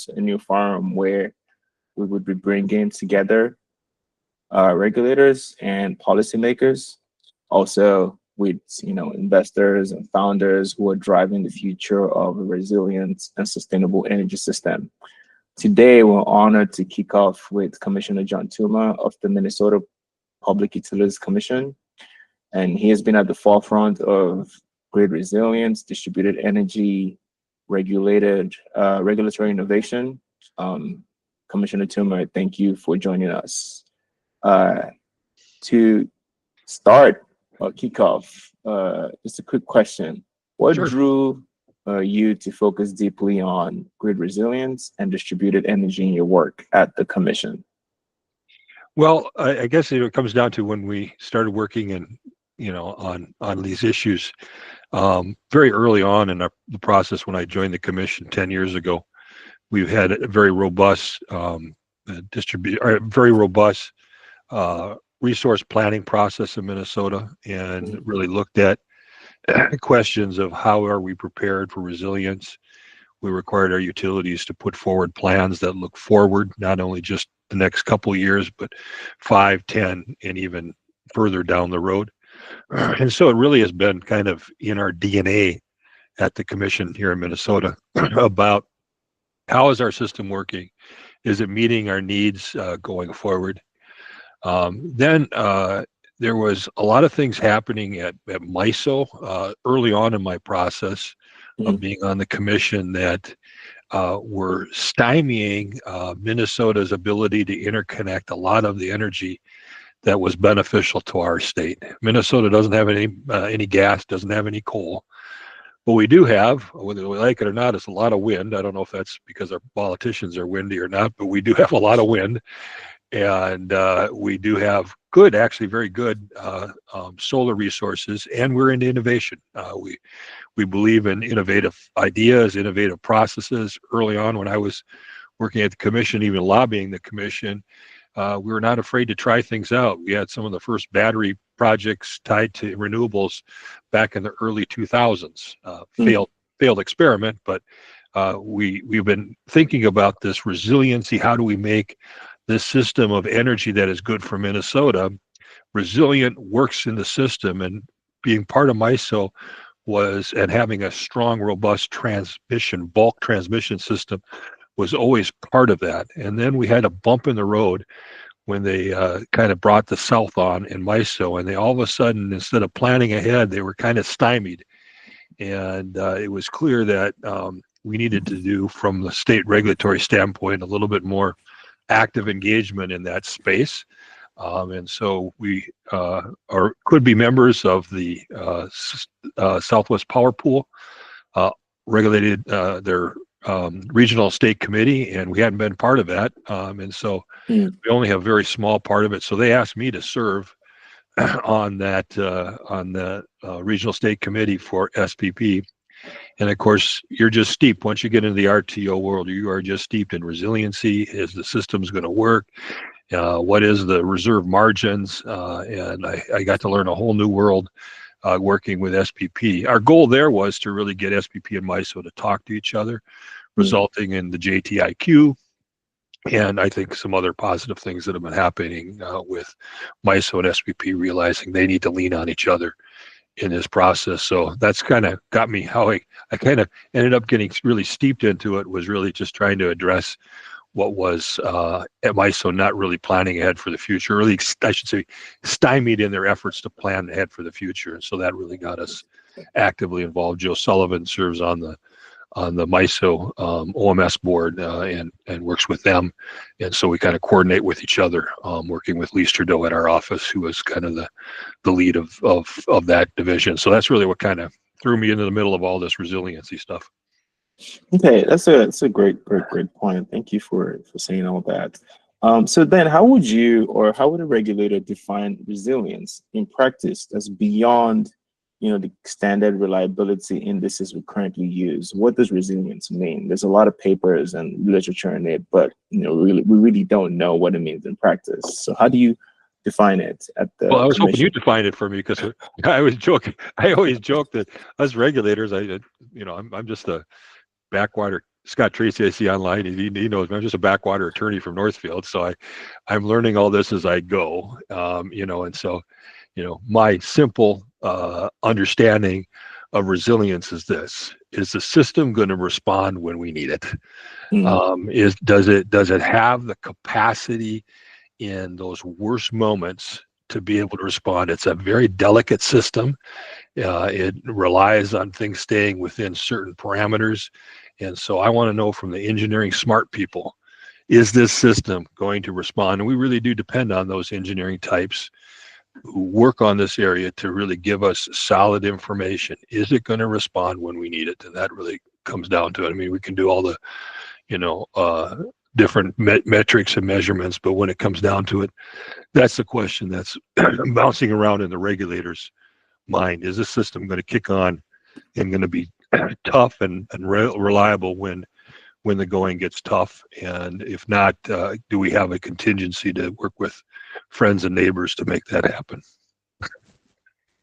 a new forum where we would be bringing together regulators and policymakers, also with investors and founders who are driving the future of a resilient and sustainable energy system. Today, we're honored to kick off with Commissioner John Tuma of the Minnesota Public Utilities Commission, and he has been at the forefront of grid resilience, distributed energy, regulatory innovation. Commissioner Tuma, thank you for joining us. To start or kick off, just a quick question. What Sure. drew you to focus deeply on grid resilience and distributed energy in your work at the Commission? Well, I guess it comes down to when we started working on these issues very early on in the process. When I joined the Commission 10 years ago, we've had a very robust resource planning process in Minnesota, and really looked at questions of how are we prepared for resilience. We required our utilities to put forward plans that look forward, not only just the next couple of years, but 5, 10, and even further down the road. And so it really has been kind of in our DNA at the Commission here in Minnesota about how is our system working? Is it meeting our needs going forward? Then there was a lot of things happening at MISO early on in my process of being on the Commission that were stymieing Minnesota's ability to interconnect a lot of the energy that was beneficial to our state. Minnesota doesn't have any gas, doesn't have any coal. What we do have, whether we like it or not, is a lot of wind. I don't know if that's because our politicians are windy or not, but we do have a lot of wind. And we do have actually very good solar resources, and we're into innovation. We believe in innovative ideas, innovative processes. Early on, when I was working at the Commission, even lobbying the Commission, we were not afraid to try things out. We had some of the first battery projects tied to renewables back in the early 2000s. Failed experiment, but we've been thinking about this resiliency. How do we make this system of energy that is good for Minnesota resilient, works in the system? And being part of MISO and having a strong, robust bulk transmission system was always part of that. And then we had a bump in the road when they kind of brought the South on in MISO, and they all of a sudden, instead of planning ahead, they were kind of stymied. And it was clear that we needed to do, from the state regulatory standpoint, a little bit more active engagement in that space. And so we could be members of the Southwest Power Pool, regulated their regional state committee, and we hadn't been part of that. And so we only have a very small part of it. So they asked me to serve on the regional state committee for SPP. And of course, you're just steeped. Once you get into the RTO world, you are just steeped in resiliency. Is the system's going to work? What is the reserve margins? And I got to learn a whole new world working with SPP. Our goal there was to really get SPP and MISO to talk to each other, resulting in the JTIQ, and I think some other positive things that have been happening with MISO and SPP realizing they need to lean on each other in this process. So that's kind of got me how I kind of ended up getting really steeped into it, was really just trying to address what was at MISO not really planning ahead for the future, really, I should say, stymied in their efforts to plan ahead for the future. And so that really got us actively involved. Joe Sullivan serves on the MISO OMS board and works with them. And so we kind of coordinate with each other, working with Lise Trudeau at our office, who was kind of the lead of that division. So that's really what kind of threw me into the middle of all this resiliency stuff. Okay, that's a great point. Thank you for saying all that. So then how would a regulator define resilience in practice that's beyond the standard reliability indices we currently use? What does resilience mean? There's a lot of papers and literature in it, but we really don't know what it means in practice. So how do you define it at the Well, I was Commission? hoping you defined it for me, because I always joke that us regulators, I'm just a backwater Scott Tracy I see online, and he knows me. I'm just a backwater attorney from Northfield, so I'm learning all this as I go. And so my simple understanding of resilience is this: is the system going to respond when we need it? Does it have the capacity in those worst moments to be able to respond? It's a very delicate system. It relies on things staying within certain parameters. And so I want to know from the engineering smart people, is this system going to respond? And we really do depend on those engineering types who work on this area to really give us solid information. Is it going to respond when we need it? And that really comes down to it. I mean, we can do all the, different metrics and measurements, but when it comes down to it, that's the question that's bouncing around in the regulator's mind. Is this system going to kick on and going to be tough and reliable when the going gets tough? And if not, do we have a contingency to work with friends and neighbors to make that happen?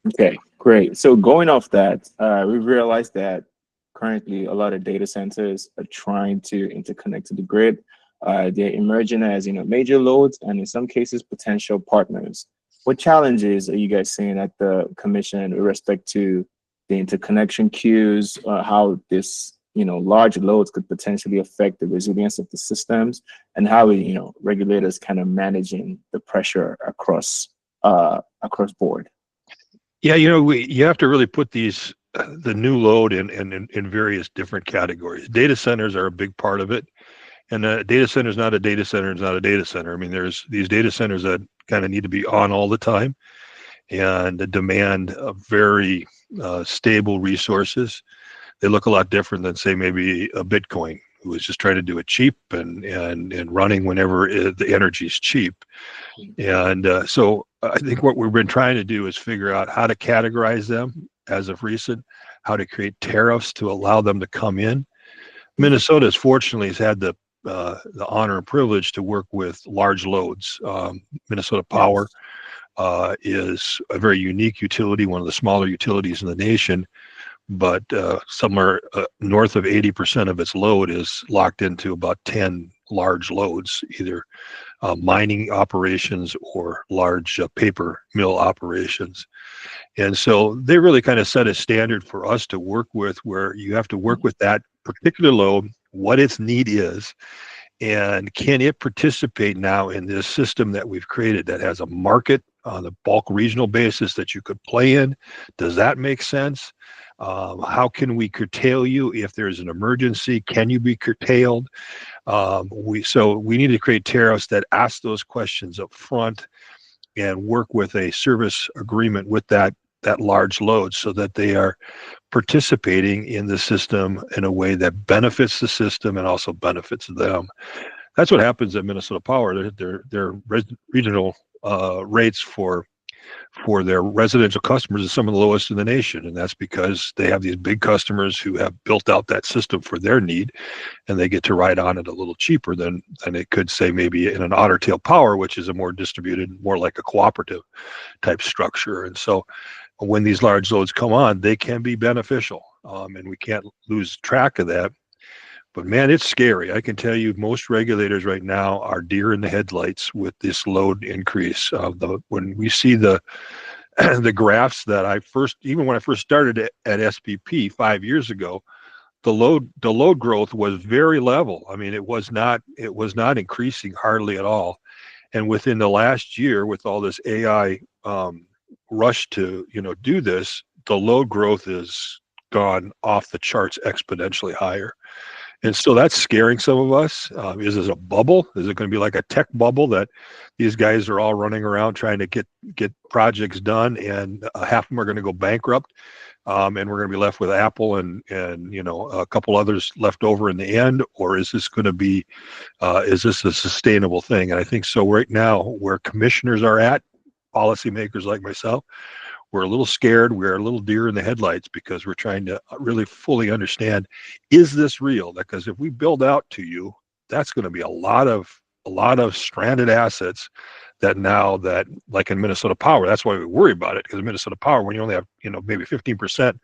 Okay, great. So going off that, we realized that currently a lot of data centers are trying to interconnect to the grid. They're emerging as major loads, and in some cases potential partners. What challenges are you guys seeing at the commission with respect to the interconnection queues, how this large loads could potentially affect the resilience of the systems, and how regulators kind of managing the pressure across board? Yeah, you have to really put the new load in various different categories. Data centers are a big part of it. And a data center is not a data center. It's not a data center. I mean, there's these data centers that kind of need to be on all the time and demand very stable resources. They look a lot different than, say, maybe a Bitcoin, who is just trying to do it cheap and running whenever the energy is cheap. And so I think what we've been trying to do is figure out how to categorize them as of recent, how to create tariffs to allow them to come in. Minnesota, fortunately, has had the honor and privilege to work with large loads. Minnesota Power is a very unique utility, one of the smaller utilities in the nation, but somewhere north of 80% of its load is locked into about 10 large loads, either mining operations or large paper mill operations. And so they really kind of set a standard for us to work with, where you have to work with that particular load, what its need is, and can it participate now in this system that we've created that has a market on the bulk regional basis that you could play in? Does that make sense? How can we curtail you if there's an emergency? Can you be curtailed? We need to create tariffs that ask those questions up front and work with a service agreement with that large load, so that they are participating in the system in a way that benefits the system and also benefits them. That's what happens at Minnesota Power. Their regional rates for their residential customers is some of the lowest in the nation, and that's because they have these big customers who have built out that system for their need, and they get to ride on it a little cheaper than it could, say, maybe in an Otter Tail Power, which is a more distributed, more like a cooperative type structure. And so when these large loads come on, they can be beneficial, and we can't lose track of that. But man, it's scary. I can tell you, most regulators right now are deer in the headlights with this load increase. When we see the graphs that even when I first started at SPP 5 years ago, the load growth was very level. I mean, it was not increasing hardly at all. And within the last year, with all this AI rush to do this, the load growth has gone off the charts exponentially higher. And so that's scaring some of us. Is this a bubble? Is it going to be like a tech bubble that these guys are all running around trying to get projects done, and half of them are going to go bankrupt, and we're going to be left with Apple and a couple others left over in the end? Or is this going to be is this a sustainable thing? And I think so. Right now, where commissioners are at, policymakers like myself, we're a little scared. We're a little deer in the headlights, because we're trying to really fully understand, is this real? Because if we build out to you, that's going to be a lot of stranded assets that like in Minnesota Power, that's why we worry about it. Because in Minnesota Power, when you only have maybe 15%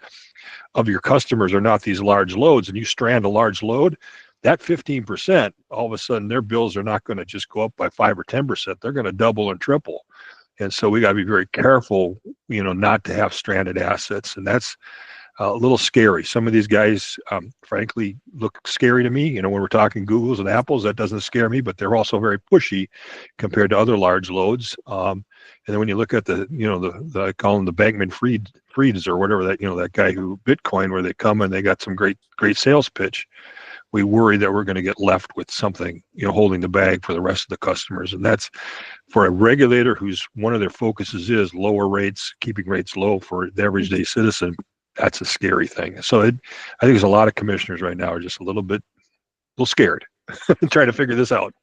of your customers are not these large loads, and you strand a large load, that 15%, all of a sudden their bills are not going to just go up by 5 or 10%. They're going to double and triple. And so we got to be very careful, not to have stranded assets. And that's a little scary. Some of these guys, frankly, look scary to me. When we're talking Googles and Apples, that doesn't scare me, but they're also very pushy compared to other large loads. And then when you look at the I call them the Bankman-Frieds or whatever, that guy who Bitcoin, where they come and they got some great sales pitch. We worry that we're going to get left with something, holding the bag for the rest of the customers. And that's for a regulator whose one of their focuses is lower rates, keeping rates low for the average day citizen. That's a scary thing. So I think there's a lot of commissioners right now are just a little scared trying to figure this out.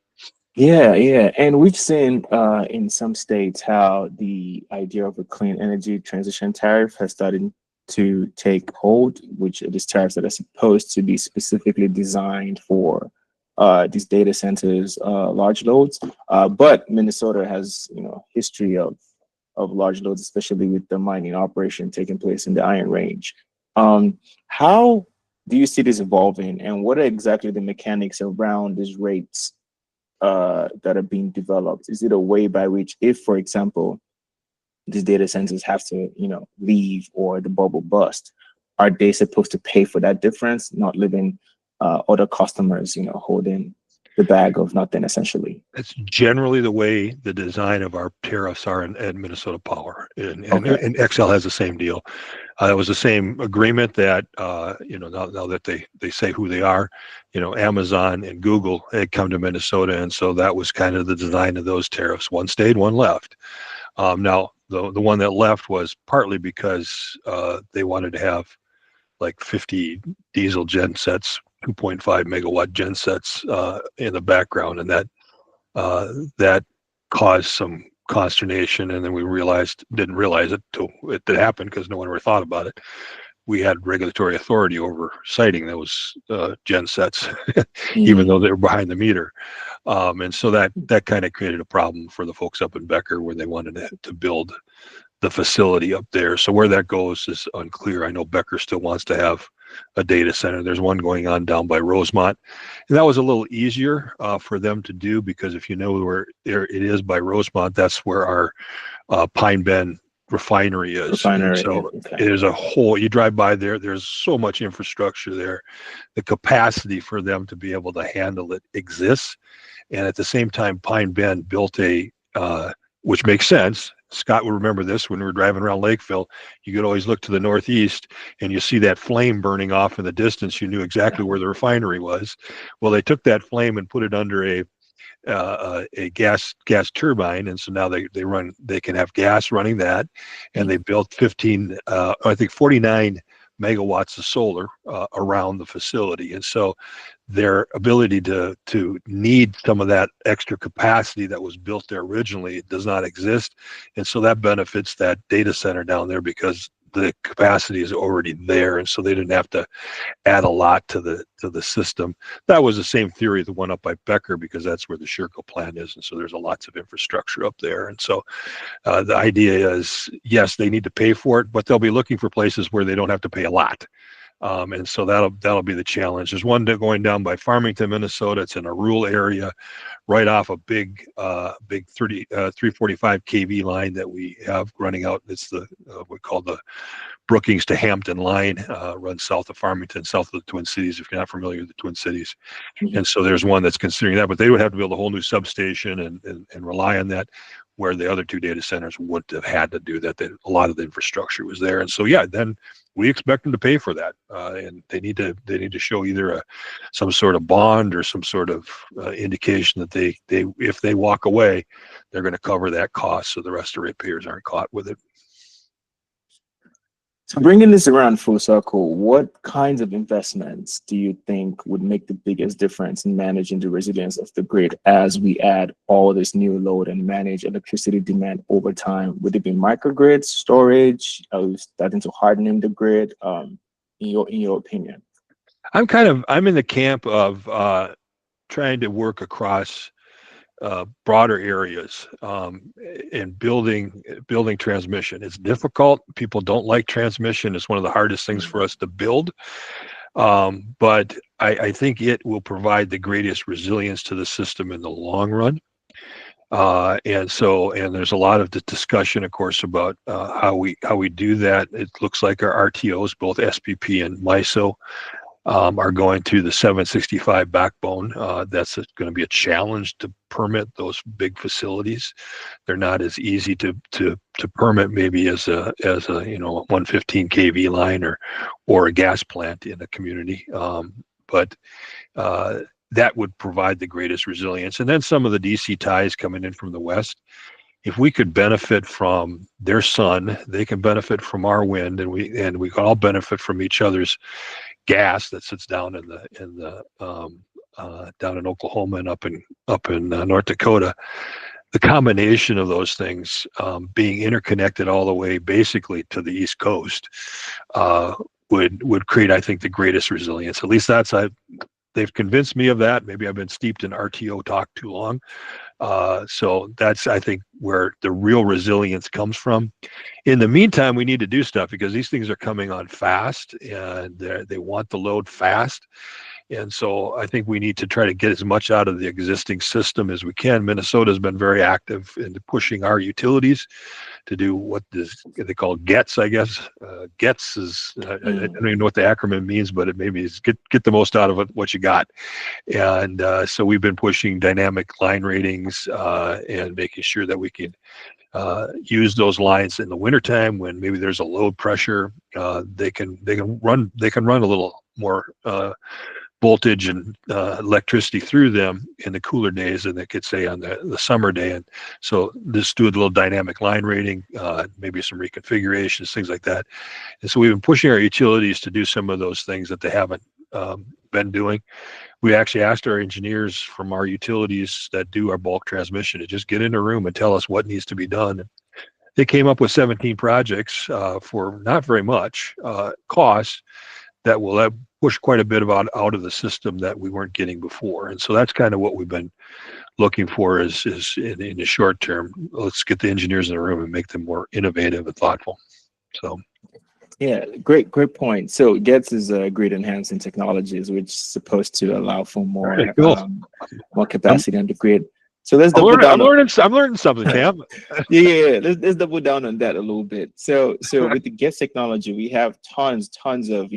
Yeah. And we've seen in some states how the idea of a clean energy transition tariff has started to take hold, which are these tariffs that are supposed to be specifically designed for these data centers, large loads. But Minnesota has, history of large loads, especially with the mining operation taking place in the Iron Range. How do you see this evolving, and what are exactly the mechanics around these rates that are being developed? Is it a way by which, if, for example, these data centers have to, leave or the bubble bust, are they supposed to pay for that difference, not leaving other customers, holding the bag of nothing, essentially? It's generally the way the design of our tariffs are in Minnesota Power, and Xcel has the same deal. It was the same agreement that now that they say who they are, Amazon and Google had come to Minnesota, and so that was kind of the design of those tariffs. One stayed, one left. Now the one that left was partly because they wanted to have like 50 diesel gen sets, 2.5 megawatt gen sets in the background, and that caused some consternation. And then we didn't realize it till it did happen, because no one ever thought about it. We had regulatory authority over siting those gen sets, even though they were behind the meter. And so that kind of created a problem for the folks up in Becker when they wanted to build the facility up there. So where that goes is unclear. I know Becker still wants to have a data center. There's one going on down by Rosemont, and that was a little easier for them to do, because if you know where it is by Rosemont, that's where our Pine Bend refinery is. So there's a whole, you drive by there's so much infrastructure there. The capacity for them to be able to handle it exists. And at the same time, Pine Bend built which makes sense. Scott will remember this, when we were driving around Lakeville, you could always look to the northeast and you see that flame burning off in the distance. You knew exactly where the refinery was. Well, they took that flame and put it under a gas turbine, and so now they can have gas running that, and they built 49 megawatts of solar around the facility. And so their ability to need some of that extra capacity that was built there originally does not exist. And so that benefits that data center down there, because the capacity is already there, and so they didn't have to add a lot to the system. That was the same theory of the one up by Becker, because that's where the Sherco plant is, and so there's lots of infrastructure up there. And so the idea is, yes, they need to pay for it, but they'll be looking for places where they don't have to pay a lot. And so that'll be the challenge. There's one going down by Farmington, Minnesota. It's in a rural area, right off a big 345 kV line that we have running out. It's we call the Brookings to Hampton line, runs south of Farmington, south of the Twin Cities, if you're not familiar with the Twin Cities. Mm-hmm. And so there's one that's considering that, but they would have to build a whole new substation and rely on that, where the other two data centers wouldn't have had to do that. A lot of the infrastructure was there. And so, then we expect them to pay for that. And they need to show either some sort of bond or some sort of indication that they if they walk away, they're going to cover that cost, so the rest of the ratepayers aren't caught with it. So bringing this around full circle, what kinds of investments do you think would make the biggest difference in managing the resilience of the grid as we add all this new load and manage electricity demand over time? Would it be microgrids, storage, starting to hardening the grid? In your opinion? I'm in the camp of trying to work across broader areas and building transmission. It's difficult. People don't like transmission. It's one of the hardest things for us to build. But I think it will provide the greatest resilience to the system in the long run. And there's a lot of discussion, of course, about how we do that. It looks like our RTOs, both SPP and MISO, are going to the 765 backbone. That's going to be a challenge to permit those big facilities. They're not as easy to permit maybe as a 115 kV line or a gas plant in a community. But that would provide the greatest resilience. And then some of the DC ties coming in from the west, if we could benefit from their sun, they can benefit from our wind, and we can all benefit from each other's gas that sits down down in Oklahoma and up in North Dakota. The combination of those things being interconnected all the way basically to the East Coast would create, I think, the greatest resilience. At least they've convinced me of that. Maybe I've been steeped in RTO talk too long. So that's, I think, where the real resilience comes from. In the meantime, we need to do stuff because these things are coming on fast and they want the load fast. And so I think we need to try to get as much out of the existing system as we can. Minnesota has been very active in pushing our utilities to do what they call GETS, I guess. GETS is, I don't even know what the acronym means, but it maybe is get the most out of it, what you got. And so we've been pushing dynamic line ratings and making sure that we can use those lines in the wintertime when maybe there's a load pressure. They can run a little more voltage and electricity through them in the cooler days than they could say on the summer day. And so just do a little dynamic line rating, maybe some reconfigurations, things like that. And so we've been pushing our utilities to do some of those things that they haven't been doing. We actually asked our engineers from our utilities that do our bulk transmission to just get in a room and tell us what needs to be done. They came up with 17 projects for not very much cost that will push quite a bit out of the system that we weren't getting before. And so that's kind of what we've been looking for is in the short term. Let's get the engineers in the room and make them more innovative and thoughtful. So. Yeah, great point. So GETS is grid enhancing technologies, which is supposed to allow for more more capacity on the grid. So let's double down. I'm learning something, Tam. Yeah. Let's double down on that a little bit. So with the GETS technology, we have tons of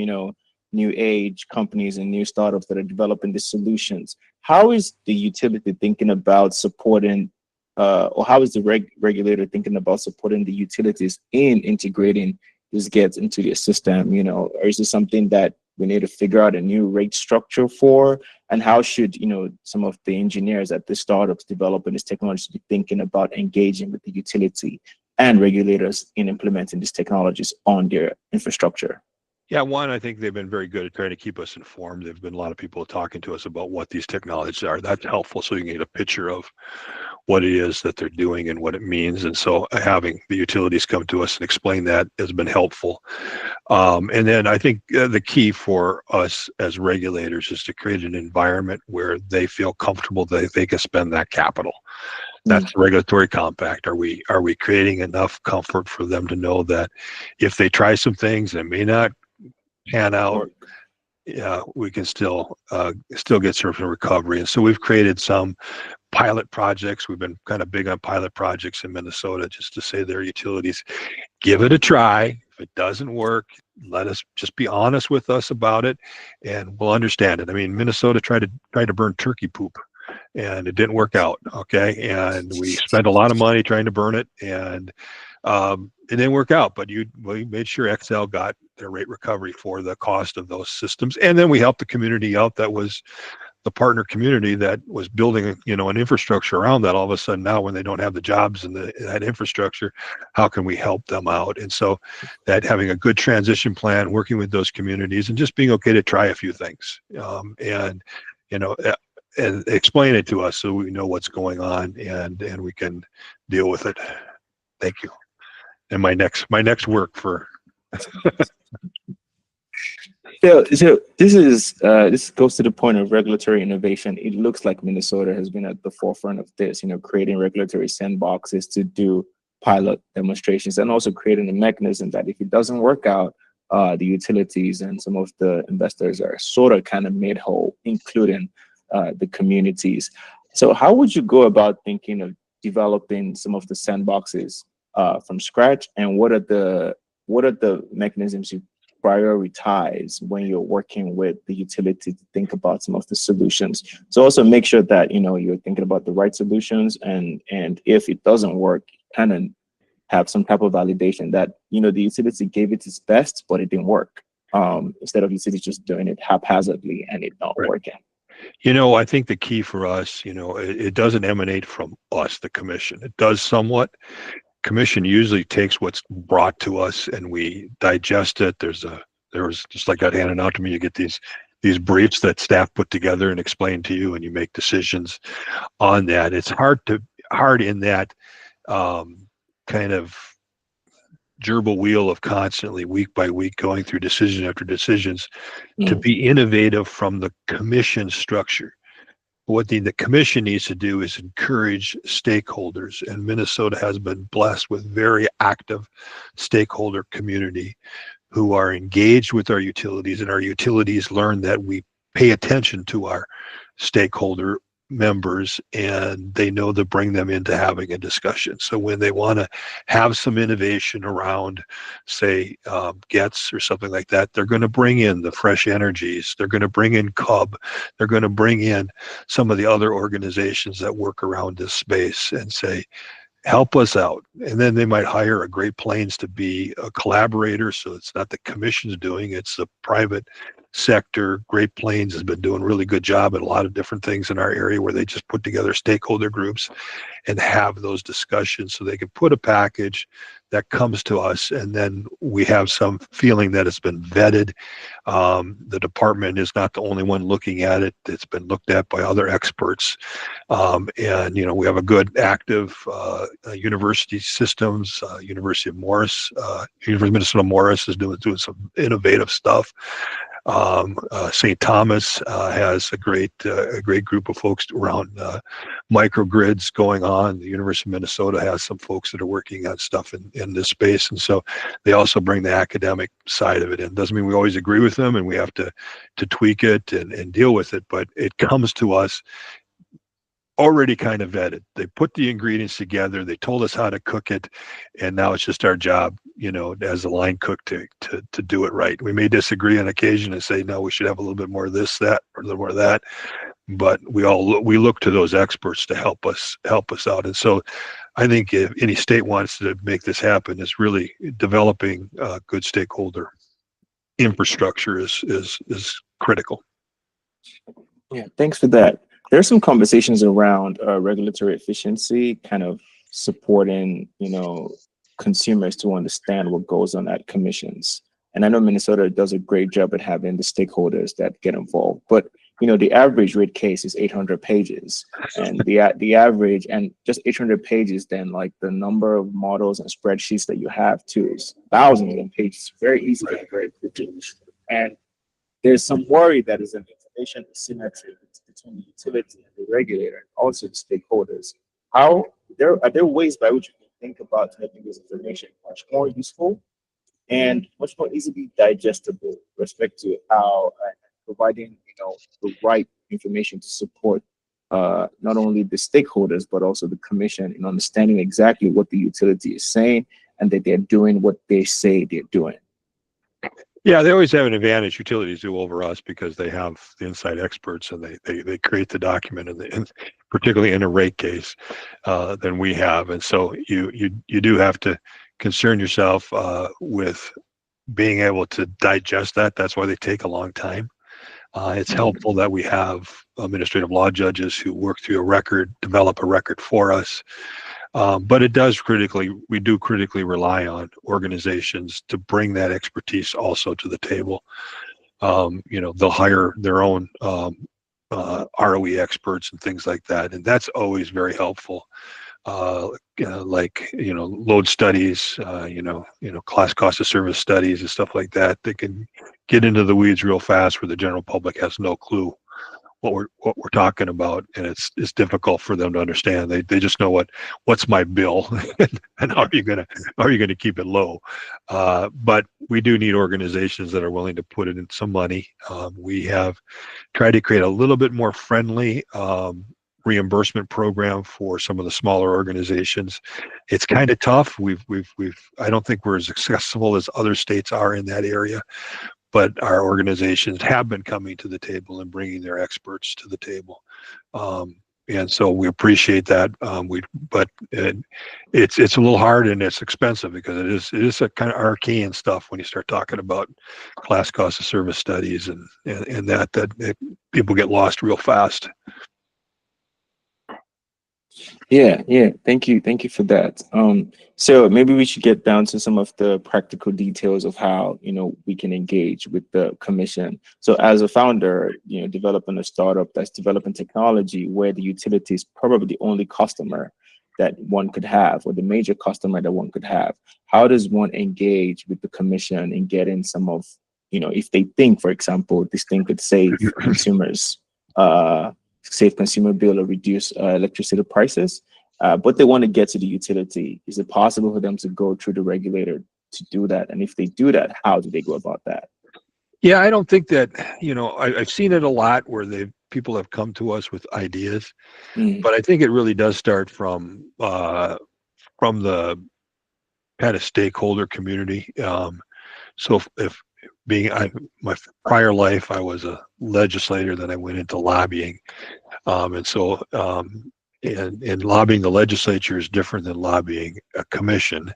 new age companies and new startups that are developing the solutions. How is the utility thinking about supporting, or how is the regulator thinking about supporting the utilities in integrating this GETS into their system? Or is it something that we need to figure out a new rate structure for? And how should some of the engineers at the startups developing this technology be thinking about engaging with the utility and regulators in implementing these technologies on their infrastructure? Yeah, one, I think they've been very good at trying to keep us informed. There've been a lot of people talking to us about what these technologies are. That's helpful, so you can get a picture of what it is that they're doing and what it means. And so having the utilities come to us and explain that has been helpful. And then I think the key for us as regulators is to create an environment where they feel comfortable that they can spend that capital. That's the regulatory compact. Are we creating enough comfort for them to know that if they try some things and may not pan out, we can still get some recovery. And so we've created some pilot projects. We've been kind of big on pilot projects in Minnesota, just to say their utilities, give it a try. If it doesn't work, let us just be honest with us about it, and we'll understand it. I mean, Minnesota tried to burn turkey poop, and it didn't work out. Okay, and we spent a lot of money trying to burn it, and it didn't work out. But we made sure XL got their rate recovery for the cost of those systems, and then we helped the community out. That was the partner community that was building, an infrastructure around that. All of a sudden now, when they don't have the jobs and that infrastructure, how can we help them out? And so that having a good transition plan, working with those communities, and just being okay to try a few things, and explain it to us so we know what's going on and we can deal with it. Thank you. And my next work for. So this goes to the point of regulatory innovation. It looks like Minnesota has been at the forefront of this, creating regulatory sandboxes to do pilot demonstrations, and also creating a mechanism that if it doesn't work out, the utilities and some of the investors are sort of kind of made whole, including the communities. So how would you go about thinking of developing some of the sandboxes from scratch, and what are the mechanisms you prioritize when you're working with the utility to think about some of the solutions? So also make sure that you're thinking about the right solutions, and if it doesn't work, kind of have some type of validation that the utility gave it its best, but it didn't work. Instead of utility just doing it haphazardly and it not Right. working. I think the key for us, it doesn't emanate from us, the commission. It does somewhat. Commission usually takes what's brought to us and we digest it. There was just like got handed out to me. You get these briefs that staff put together and explain to you, and you make decisions on that. It's hard in that kind of gerbil wheel of constantly week by week going through decision after decisions to be innovative from the commission structure. What the commission needs to do is encourage stakeholders, and Minnesota has been blessed with very active stakeholder community who are engaged with our utilities, and our utilities learn that we pay attention to our stakeholder members, and they know to bring them into having a discussion. So when they want to have some innovation around, say, GETS or something like that, they're going to bring in the Fresh Energies, they're going to bring in CUB, they're going to bring in some of the other organizations that work around this space and say, help us out. And then they might hire a Great Plains to be a collaborator. So it's not the commission's doing, it's the private sector. Great Plains has been doing a really good job at a lot of different things in our area where they just put together stakeholder groups and have those discussions so they can put a package that comes to us, and then we have some feeling that it's been vetted. The department is not the only one looking at it. It's been looked at by other experts. And, we have a good active university systems. University of Minnesota Morris is doing some innovative stuff. St. Thomas has a great group of folks around microgrids going on. The University of Minnesota has some folks that are working on stuff in this space, and so they also bring the academic side of it in. Doesn't mean we always agree with them, and we have to tweak it and deal with it, but it comes to us already kind of vetted. They put the ingredients together, they told us how to cook it, and now it's just our job, as a line cook to do it right. We may disagree on occasion and say, no, we should have a little bit more of this, that, or a little more of that, but we look to those experts to help us out. And so I think if any state wants to make this happen, is really developing good stakeholder infrastructure is critical. Yeah, thanks for that. There's some conversations around regulatory efficiency, kind of supporting, consumers to understand what goes on at commissions. And I know Minnesota does a great job at having the stakeholders that get involved. But, the average rate case is 800 pages. And the average, and just 800 pages, then like the number of models and spreadsheets that you have too is thousands of pages, very easy and very quickly. And there's some worry that is an information asymmetry between the utility and the regulator, and also the stakeholders. Are there ways by which you can think about making this information much more useful and much more easily digestible with respect to how providing the right information to support not only the stakeholders but also the commission in understanding exactly what the utility is saying and that they're doing what they say they're doing? Yeah, they always have an advantage, utilities do, over us, because they have the inside experts and they create the document, and particularly in a rate case than we have. And so you do have to concern yourself with being able to digest that. That's why they take a long time. It's helpful that we have administrative law judges who work through a record, develop a record for us. But we do critically rely on organizations to bring that expertise also to the table. They'll hire their own ROE experts and things like that, and that's always very helpful. Load studies, class cost of service studies and stuff like that. They can get into the weeds real fast where the general public has no clue what we're talking about, and it's difficult for them to understand. They just know what's my bill and how are you gonna keep it low. But we do need organizations that are willing to put it in some money. We have tried to create a little bit more friendly reimbursement program for some of the smaller organizations. It's kind of tough. I don't think we're as successful as other states are in that area, but our organizations have been coming to the table and bringing their experts to the table. And so we appreciate that. It's a little hard and it's expensive because it is a kind of arcane stuff when you start talking about class cost of service studies and that people get lost real fast. Yeah, yeah. Thank you for that. So maybe we should get down to some of the practical details of how we can engage with the commission. So as a founder, developing a startup that's developing technology where the utility is probably the only customer that one could have, or the major customer that one could have. How does one engage with the commission and get in some of, if they think, for example, this thing could save consumers, save consumer bill or reduce electricity prices, but they want to get to the utility. Is it possible for them to go through the regulator to do that? And if they do that, how do they go about that? Yeah, I don't think that, I've seen it a lot where people have come to us with ideas, but I think it really does start from the kind of stakeholder community. So if my prior life, I was a legislator, then I went into lobbying. And lobbying the legislature is different than lobbying a commission.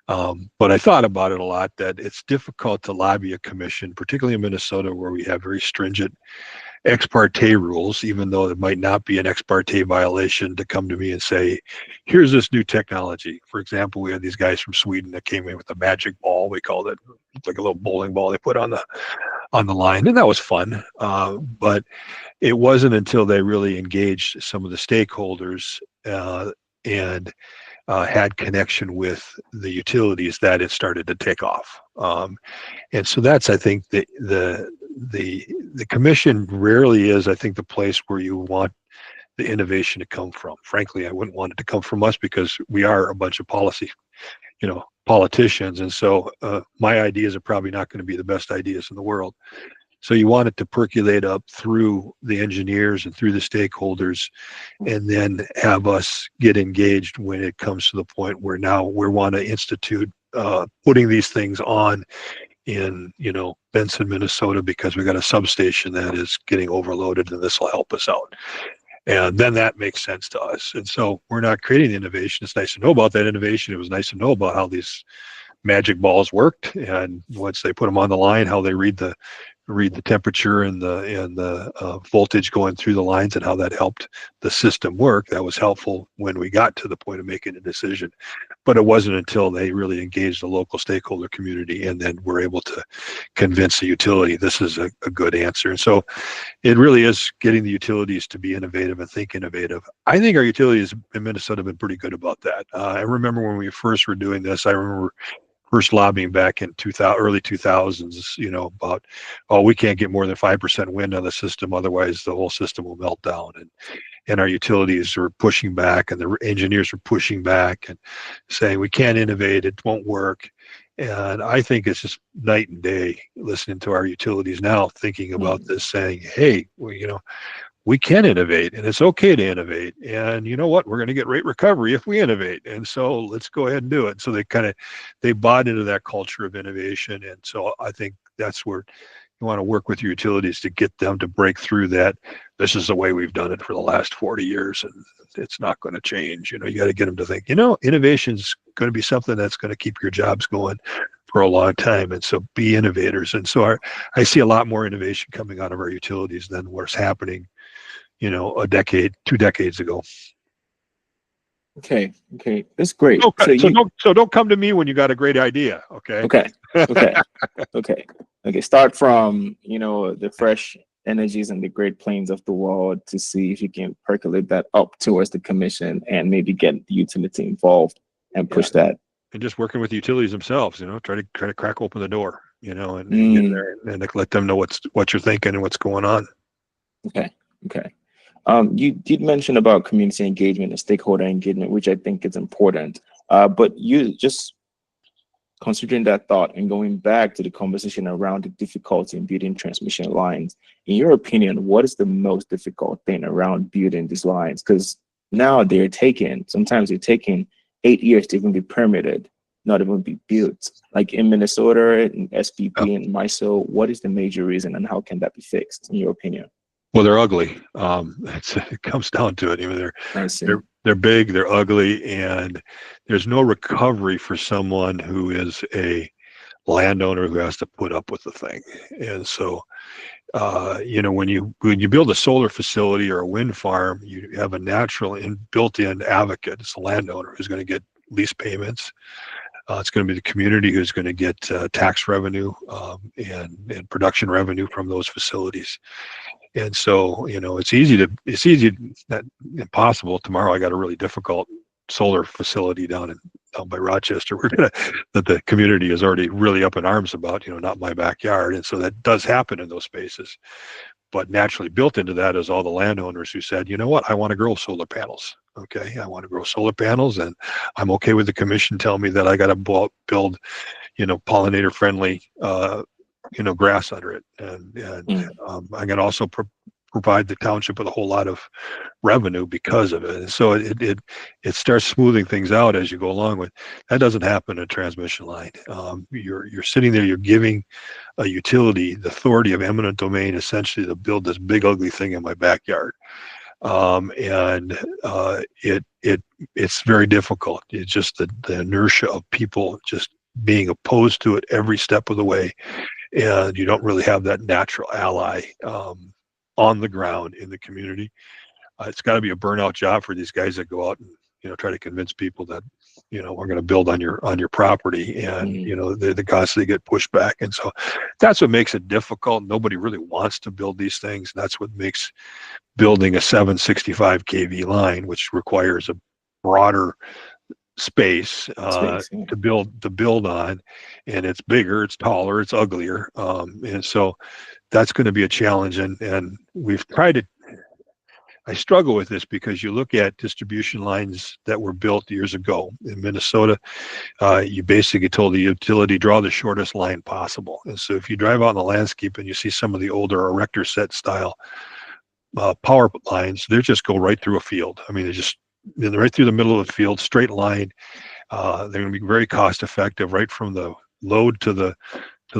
But I thought about it a lot, that it's difficult to lobby a commission, particularly in Minnesota, where we have very stringent ex parte rules, even though it might not be an ex parte violation to come to me and say, here's this new technology. For example, we had these guys from Sweden that came in with a magic ball. We called it, like a little bowling ball they put on the line, and that was fun. But it wasn't until they really engaged some of the stakeholders and had connection with the utilities that it started to take off. And so that's, I think, the commission rarely is, I think, the place where you want the innovation to come from. Frankly, I wouldn't want it to come from us because we are a bunch of politicians. And so my ideas are probably not going to be the best ideas in the world. So you want it to percolate up through the engineers and through the stakeholders, and then have us get engaged when it comes to the point where now we want to institute putting these things on in Benson, Minnesota, because we got a substation that is getting overloaded, and this will help us out. And then that makes sense to us. And so we're not creating the innovation. It's nice to know about that innovation. It was nice to know about how these magic balls worked, and once they put them on the line, how they read the temperature and the voltage going through the lines, and how that helped the system work. That was helpful when we got to the point of making a decision. But it wasn't until they really engaged the local stakeholder community and then were able to convince the utility this is a good answer. And so it really is getting the utilities to be innovative and think innovative. I think our utilities in Minnesota have been pretty good about that. I remember when we first were doing this, I remember first lobbying back in early 2000s, about, we can't get more than 5% wind on the system, otherwise the whole system will melt down. And our utilities are pushing back, and the engineers are pushing back and saying, we can't innovate, it won't work. And I think it's just night and day listening to our utilities now, thinking about this, saying, hey, we can innovate, and it's okay to innovate. And you know what? We're going to get rate recovery if we innovate. And so let's go ahead and do it. So they bought into that culture of innovation. And so I think that's where you want to work with your utilities to get them to break through that. This is the way we've done it for the last 40 years, and it's not going to change. You got to get them to think, innovation's going to be something that's going to keep your jobs going for a long time. And so be innovators. And so I see a lot more innovation coming out of our utilities than what's happening a decade, 2 decades ago. Okay, that's great. Okay, so don't come to me when you got a great idea. Okay. Okay. Start from the fresh energies and the Great Plains of the world to see if you can percolate that up towards the commission and maybe get the utility involved and push that. And just working with the utilities themselves, try to crack open the door, and get there and let them know what you're thinking and what's going on. Okay. Okay. You did mention about community engagement and stakeholder engagement, which I think is important. But you just considering that thought and going back to the conversation around the difficulty in building transmission lines, in your opinion, what is the most difficult thing around building these lines? Because now sometimes they're taking 8 years to even be permitted, not even be built. Like in Minnesota, in SPP and MISO, what is the major reason and how can that be fixed, in your opinion? Well, they're ugly. It comes down to it. I mean, they're big, they're ugly, and there's no recovery for someone who is a landowner who has to put up with the thing. And so, when you build a solar facility or a wind farm, you have a natural and built-in advocate. It's the landowner who's going to get lease payments. It's going to be the community who's going to get tax revenue and production revenue from those facilities. And so, it's not impossible. Tomorrow I got a really difficult solar facility down by Rochester. That the community is already really up in arms about, not my backyard. And so that does happen in those spaces. But naturally built into that is all the landowners who said, you know what, I want to grow solar panels. Okay, I want to grow solar panels, and I'm okay with the commission telling me that I got to build, pollinator friendly grass under it, and I can also provide the township with a whole lot of revenue because of it. And so it starts smoothing things out as you go along. With that doesn't happen in a transmission line. You're sitting there, you're giving a utility the authority of eminent domain essentially to build this big ugly thing in my backyard. It's very difficult. It's just the inertia of people just being opposed to it every step of the way. And you don't really have that natural ally on the ground in the community. It's got to be a burnout job for these guys that go out and try to convince people that we're going to build on your property, and they constantly get pushed back. And so that's what makes it difficult. Nobody really wants to build these things. That's what makes building a 765 kV line, which requires a broader space to build on, and it's bigger, it's taller, it's uglier, and so that's going to be a challenge. And we've tried to. I struggle with this because you look at distribution lines that were built years ago in Minnesota. You basically told the utility, draw the shortest line possible. And so if you drive out in the landscape and you see some of the older erector set style power lines, they just go right through a field. I mean, they're right through the middle of the field, straight line. They're going to be very cost effective, right from the load to the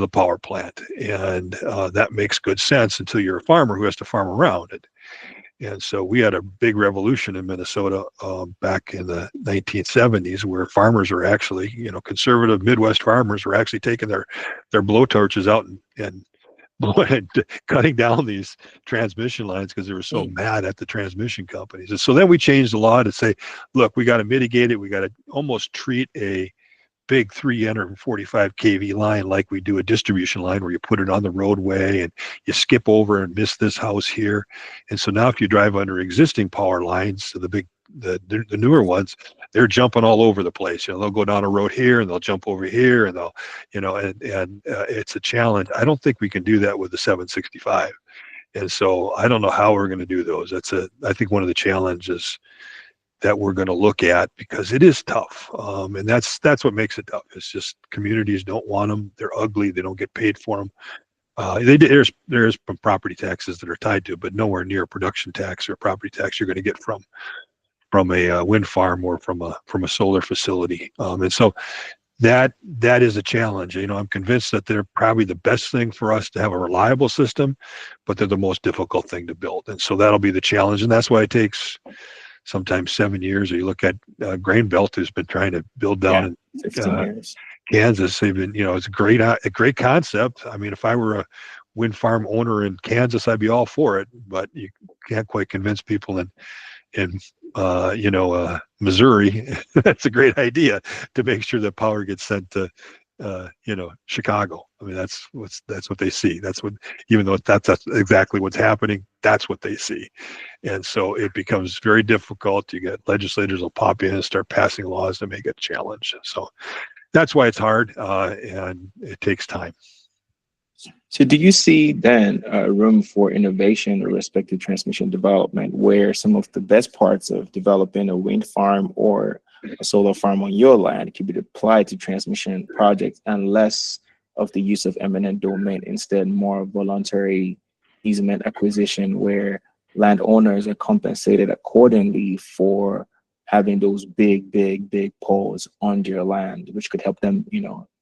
power plant. And that makes good sense until you're a farmer who has to farm around it. And so we had a big revolution in Minnesota back in the 1970s, where farmers were actually, conservative Midwest farmers were actually taking their blowtorches out and cutting down these transmission lines because they were so mad at the transmission companies. And so then we changed the law to say, look, we got to mitigate it. We got to almost treat a big 345 kV line like we do a distribution line, where you put it on the roadway and you skip over and miss this house here. And so now if you drive under existing power lines, so the newer ones, they're jumping all over the place. They'll go down a road here and they'll jump over here, and they'll, it's a challenge. I don't think we can do that with the 765. And so I don't know how we're going to do those. I think one of the challenges that we're going to look at, because it is tough. And that's what makes it tough. It's just communities don't want them. They're ugly. They don't get paid for them. There's property taxes that are tied to it, but nowhere near production tax or property tax you're going to get from a wind farm or from a solar facility. And so that is a challenge. I'm convinced that they're probably the best thing for us to have a reliable system, but they're the most difficult thing to build. And so that'll be the challenge. And that's why it takes sometimes 7 years. Or you look at Grain Belt, who's been trying to build down in 15 years. Kansas. They've been, it's a great concept. I mean, if I were a wind farm owner in Kansas, I'd be all for it. But you can't quite convince people in Missouri that's a great idea to make sure that power gets sent to Chicago. I mean, that's what they see. That's what, even though that's exactly what's happening, that's what they see. And so it becomes very difficult. You get legislators will pop in and start passing laws to make it a challenge. So that's why it's hard, and it takes time. So do you see then room for innovation with respect to transmission development where some of the best parts of developing a wind farm or a solar farm on your land could be applied to transmission projects and less of the use of eminent domain, instead more voluntary easement acquisition where landowners are compensated accordingly for having those big poles on their land, which could help them,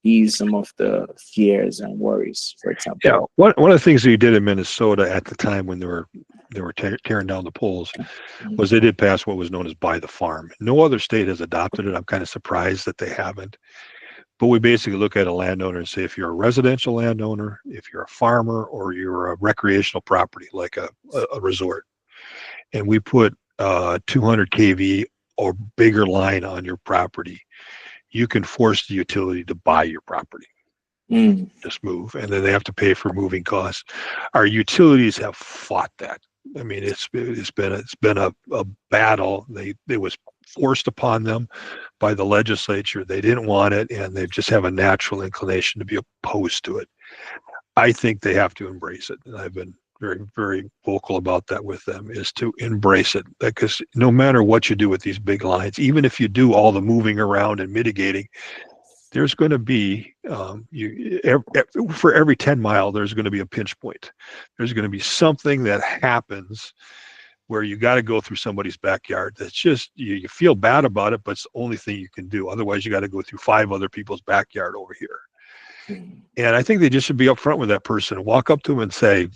ease some of the fears and worries, for Yeah, example. one of the things we did in Minnesota at the time when they were tearing down the poles Mhm. was they did pass what was known as buy the farm. No other state has adopted it. I'm kind of surprised that they haven't. But we basically look at a landowner and say, if you're a residential landowner, if you're a farmer, or you're a recreational property like a resort, and we put 200 kV or bigger line on your property, you can force the utility to buy your property. Mm. Just move, and then they have to pay for moving costs. Our utilities have fought that. I mean, it's been a battle. They was forced upon them by the legislature. They didn't want it, and they just have a natural inclination to be opposed to it. I think they have to embrace it, and I've been very vocal about that with them, is to embrace it, because no matter what you do with these big lines, even if you do all the moving around and mitigating, there's going to be for every 10 mile, there's going to be a pinch point. There's going to be something that happens where you got to go through somebody's backyard. That's just, you feel bad about it, but it's the only thing you can do. Otherwise, you got to go through 5 other people's backyard over here. Mm. And I think they just should be upfront with that person and walk up to them and say,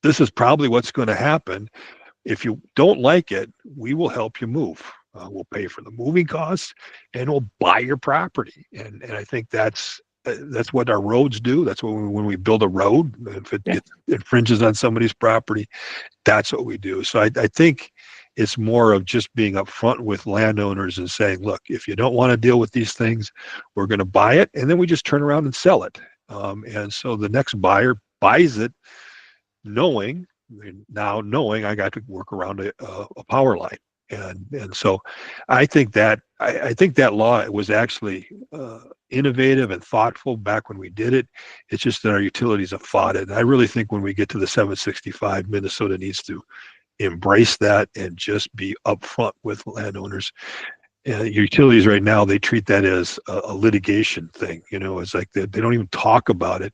this is probably what's going to happen. If you don't like it, we will help you move. We'll pay for the moving costs, and we'll buy your property. And I think that's what our roads do. That's what when we build a road, if Yeah. it infringes on somebody's property, that's what we do. So I think it's more of just being upfront with landowners and saying, look, if you don't want to deal with these things, we're going to buy it, and then we just turn around and sell it. And so the next buyer buys it, knowing I got to work around a power line. And so I think that law was actually innovative and thoughtful back when we did it. It's just that our utilities have fought it. And I really think when we get to the 765, Minnesota needs to embrace that and just be upfront with landowners. Utilities right now, they treat that as a litigation thing. It's like they don't even talk about it.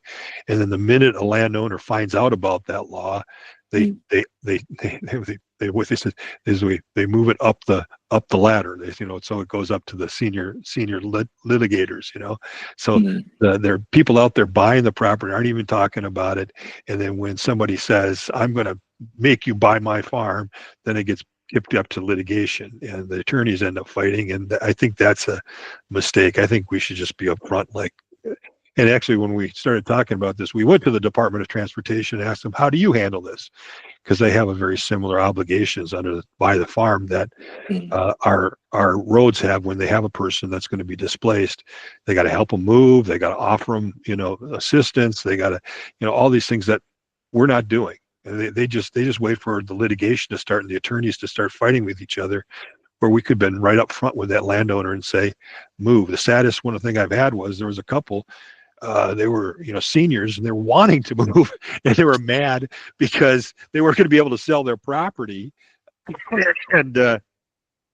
And then the minute a landowner finds out about that law, they Mm. what they said is they move it up the ladder. So it goes up to the senior litigators. So Mm. there are people out there buying the property, aren't even talking about it. And then when somebody says, I'm going to make you buy my farm, then it gets tipped up to litigation, and the attorneys end up fighting. And I think that's a mistake. I think we should just be upfront. And actually, when we started talking about this, we went to the Department of Transportation and asked them, how do you handle this? Because they have a very similar obligations under buy the farm that Mm. our roads have. When they have a person that's going to be displaced, they got to help them move. They got to offer them, assistance. They got to, all these things that we're not doing. And they just wait for the litigation to start and the attorneys to start fighting with each other, where we could have been right up front with that landowner and say, move. The saddest one thing I've had was there was a couple, they were, seniors, and they were wanting to move, and they were mad because they weren't going to be able to sell their property. And they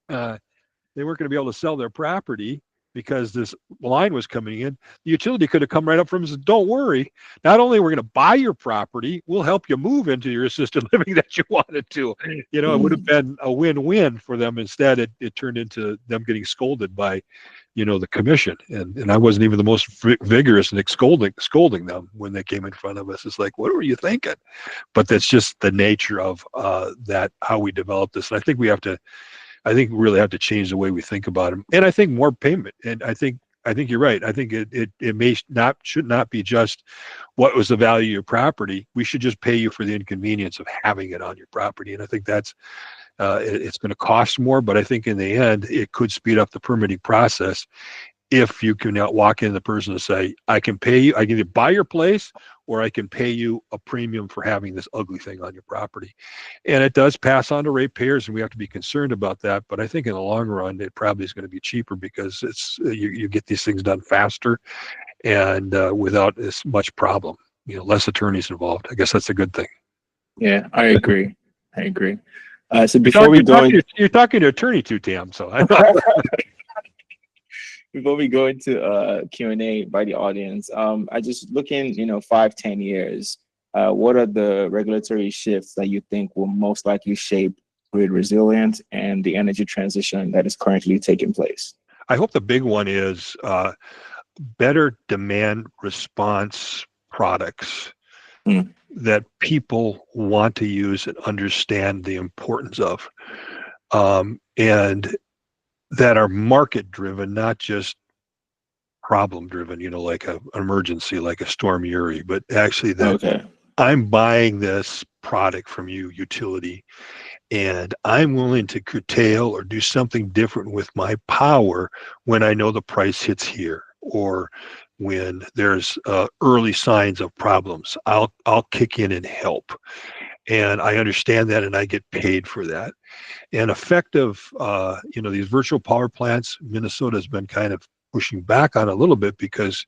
weren't going to be able to sell their property because this line was coming in. The utility could have come right up from them and said, don't worry, not only we're going to buy your property, we'll help you move into your assisted living that you wanted to. It would have been a win-win for them. Instead, it turned into them getting scolded by, the commission. And I wasn't even the most vigorous in scolding them when they came in front of us. It's like, what were you thinking? But that's just the nature of that, how we develop this. And I think we really have to change the way we think about them. And I think more payment. And I think you're right. I think it should not be just what was the value of your property. We should just pay you for the inconvenience of having it on your property. And I think that's it's going to cost more, but I think in the end it could speed up the permitting process if you can now walk in the person and say, I can pay you, I can either buy your place or I can pay you a premium for having this ugly thing on your property. And it does pass on to ratepayers, and we have to be concerned about that. But I think in the long run, it probably is going to be cheaper because it's you get these things done faster and without as much problem. less attorneys involved. I guess that's a good thing. Yeah, I agree. I agree. So before we go into you're talking to attorney too, Tam. So before we go into Q&A by the audience, I just looking, 5, 10 years, what are the regulatory shifts that you think will most likely shape grid resilience and the energy transition that is currently taking place? I hope the big one is better demand response products that people want to use and understand the importance of, and that are market driven, not just problem driven, like an emergency, like a Storm Uri, but actually that I'm buying this product from you, utility, and I'm willing to curtail or do something different with my power when I know the price hits here, or when there's early signs of problems. I'll kick in and help, and I understand that, and I get paid for that. And effective, these virtual power plants, Minnesota has been kind of pushing back on a little bit because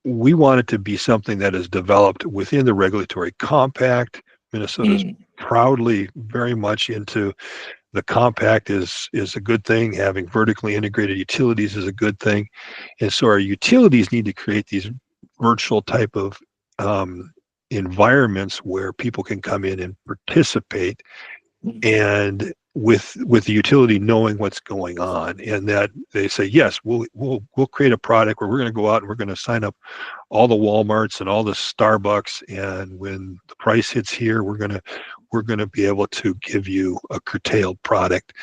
we want it to be something that is developed within the regulatory compact. Minnesota's proudly very much into the compact is a good thing. Having vertically integrated utilities is a good thing. And so our utilities need to create these virtual type of environments where people can come in and participate, and with the utility knowing what's going on, and that they say, yes, we'll create a product where we're going to go out and we're going to sign up all the Walmarts and all the Starbucks, and when the price hits here, we're going to be able to give you a curtailed product.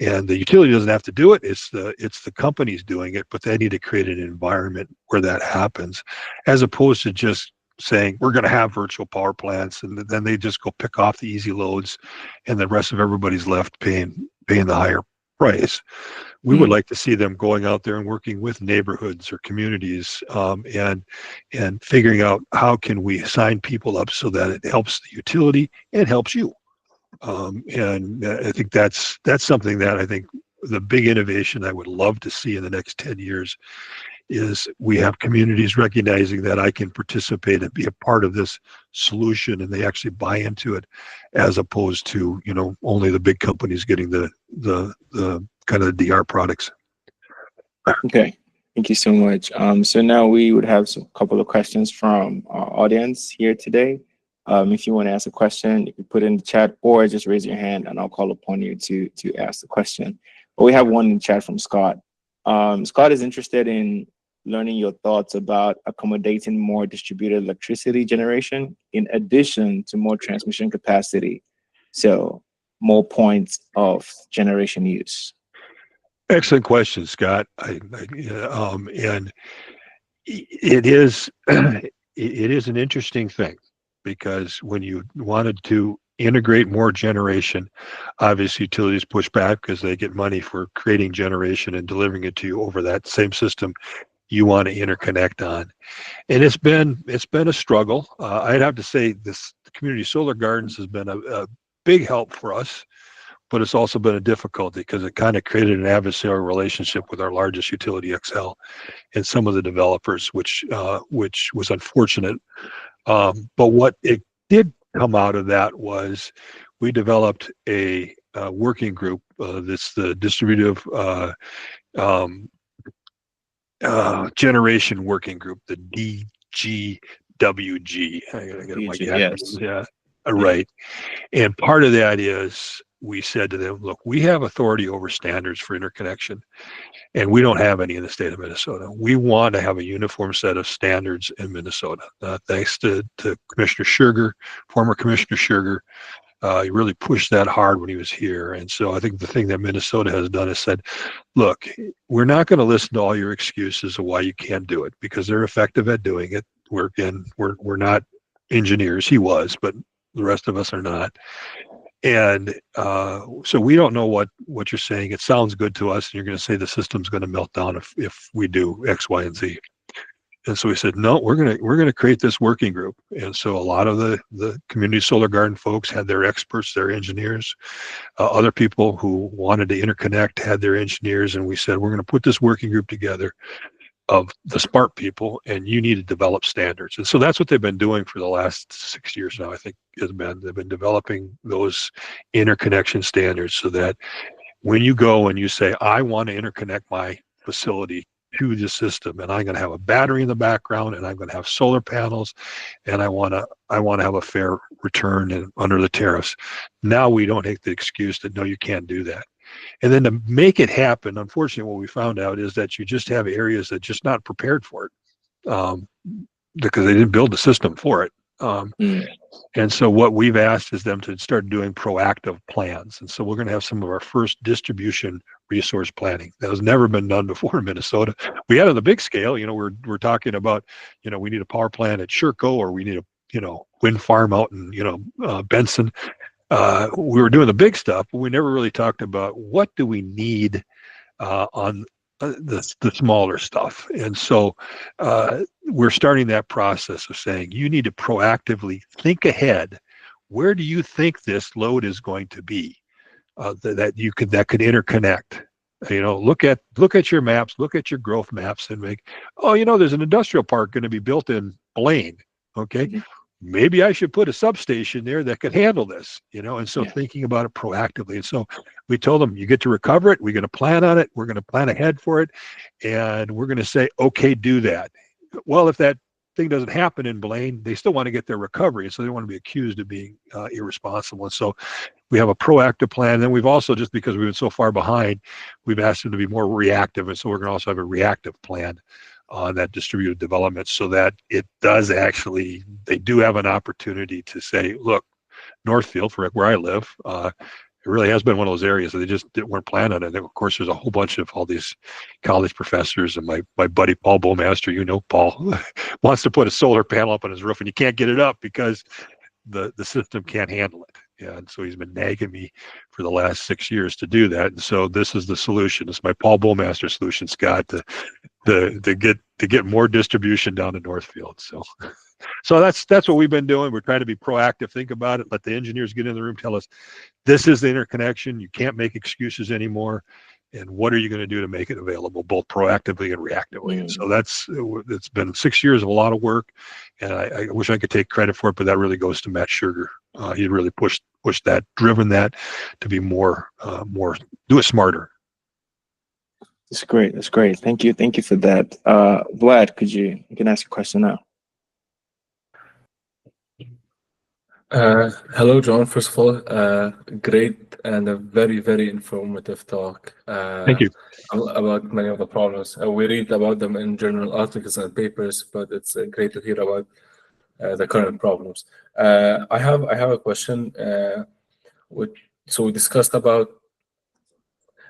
And the utility doesn't have to do it. It's the companies doing it, but they need to create an environment where that happens, as opposed to just saying we're going to have virtual power plants, and then they just go pick off the easy loads, and the rest of everybody's left paying the higher price. We would like to see them going out there and working with neighborhoods or communities, and figuring out how can we sign people up so that it helps the utility and helps you. And I think that's something that I think the big innovation I would love to see in the next 10 years is we have communities recognizing that I can participate and be a part of this solution, and they actually buy into it, as opposed to only the big companies getting the kind of the DR products. Okay, thank you so much. So now we would have a couple of questions from our audience here today. If you want to ask a question, you can put it in the chat or just raise your hand and I'll call upon you to ask the question. But we have one in the chat from Scott. Scott is interested in learning your thoughts about accommodating more distributed electricity generation in addition to more transmission capacity. So more points of generation use. Excellent question, Scott. And it is an interesting thing, because when you wanted to integrate more generation, obviously utilities push back because they get money for creating generation and delivering it to you over that same system you want to interconnect on. And it's been a struggle. I'd have to say the community solar gardens has been a big help for us, but it's also been a difficulty because it kind of created an adversarial relationship with our largest utility, XL, and some of the developers, which was unfortunate. But what it did come out of that was we developed a working group. That's the distributive generation working group, the DGWG. I gotta get my acronyms. Yeah, right. And part of that is we said to them, look, we have authority over standards for interconnection, and we don't have any in the state of Minnesota. We want to have a uniform set of standards in Minnesota. Thanks to Commissioner Sugar, former Commissioner Sugar. He really pushed that hard when he was here. And so I think the thing that Minnesota has done is said, look, we're not going to listen to all your excuses of why you can't do it, because they're effective at doing it. We're not engineers. He was, but the rest of us are not. And so we don't know what you're saying. It sounds good to us, and you're going to say the system's going to melt down if we do X, Y, and Z. And so we said, no, we're gonna create this working group. And so a lot of the community solar garden folks had their experts, their engineers. Other people who wanted to interconnect had their engineers. And we said, we're going to put this working group together. of the smart people, and you need to develop standards. And so that's what they've been doing for the last 6 years now. I think they've been developing those interconnection standards so that when you go and you say, I want to interconnect my facility to the system, and I'm going to have a battery in the background, and I'm going to have solar panels, and I want to have a fair return and under the tariffs. Now we don't take the excuse that no, you can't do that. And then to make it happen, unfortunately, what we found out is that you just have areas that just not prepared for it, because they didn't build the system for it. And so what we've asked is them to start doing proactive plans. And so we're going to have some of our first distribution resource planning that has never been done before in Minnesota. We had it on the big scale. We're talking about, we need a power plant at Sherco, or we need a wind farm out in Benson. We were doing the big stuff, but we never really talked about what do we need on the smaller stuff. And so we're starting that process of saying you need to proactively think ahead. Where do you think this load is going to be that could interconnect? Look at your maps, look at your growth maps, and make, there's an industrial park going to be built in Blaine. Okay. Mm-hmm. Maybe I should put a substation there that could handle this, and so thinking about it proactively. And so we told them, you get to recover it. We're going to plan on it. We're going to plan ahead for it. And we're going to say, okay, do that. Well, if that thing doesn't happen in Blaine, they still want to get their recovery. So they don't want to be accused of being irresponsible. And so we have a proactive plan. And then we've also, just because we've been so far behind, we've asked them to be more reactive. And so we're going to also have a reactive plan on that distributed development, so that it does actually, they do have an opportunity to say, look, Northfield, for where I live, it really has been one of those areas that they just weren't planning on it. And of course, there's a whole bunch of all these college professors, and my buddy Paul Bowmaster, Paul, wants to put a solar panel up on his roof, and you can't get it up because the system can't handle it. And so he's been nagging me for the last 6 years to do that. And so this is the solution. It's my Paul Bowmaster solution, Scott, to get more distribution down to Northfield. So that's what we've been doing. We're trying to be proactive, think about it, let the engineers get in the room, tell us this is the interconnection. You can't make excuses anymore. And what are you going to do to make it available, both proactively and reactively? And so it's been 6 years of a lot of work, and I wish I could take credit for it, but that really goes to Matt Sugar. He really pushed that, driven that to be more do it smarter. That's great. That's great. Thank you for that. Vlad, you can ask a question now. Hello, John. First of all, great and a very, very informative talk. Thank you. About many of the problems. We read about them in journal articles and papers, but it's great to hear about the current problems. I have a question. So we discussed about